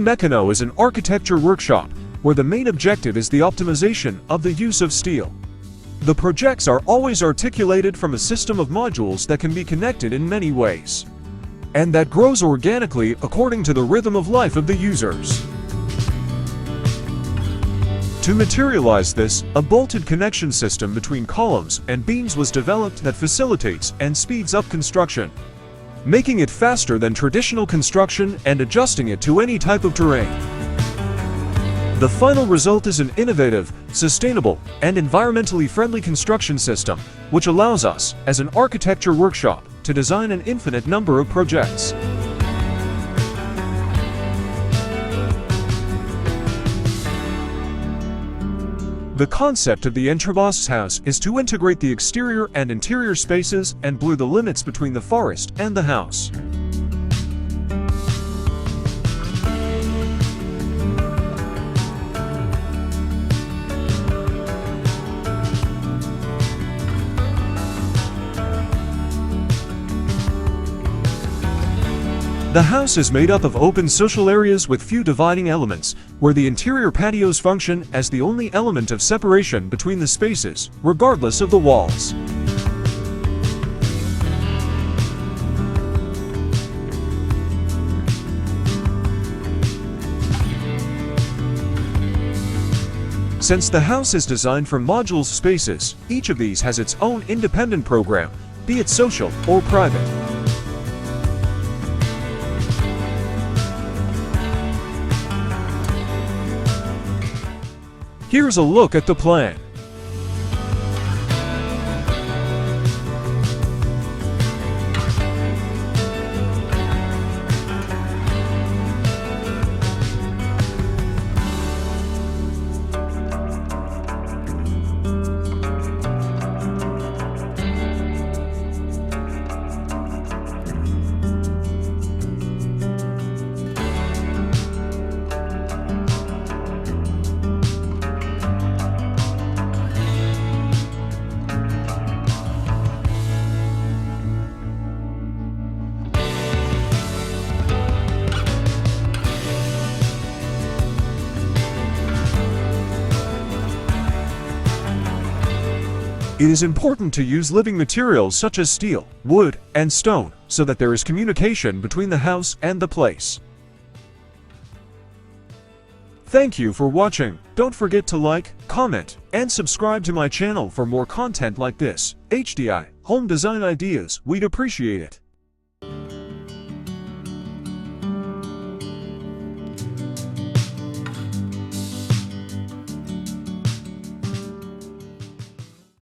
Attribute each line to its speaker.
Speaker 1: Mecano is an architecture workshop where the main objective is the optimization of the use of steel. The projects are always articulated from a system of modules that can be connected in many ways, and that grows organically according to the rhythm of life of the users. To materialize this, a bolted connection system between columns and beams was developed that facilitates and speeds up construction, making it faster than traditional construction and adjusting it to any type of terrain. The final result is an innovative, sustainable, and environmentally friendly construction system, which allows us, as an architecture workshop, to design an infinite number of projects. The concept of the Entrebosques house is to integrate the exterior and interior spaces and blur the limits between the forest and the house. The house is made up of open social areas with few dividing elements, where the interior patios function as the only element of separation between the spaces, regardless of the walls. Since the house is designed for modular spaces, each of these has its own independent program, be it social or private. Here's a look at the plan. It is important to use living materials such as steel, wood, and stone, so that there is communication between the house and the place. Thank you for watching. Don't forget to like, comment, and subscribe to my channel for more content like this. HDI, home design ideas, we'd appreciate it.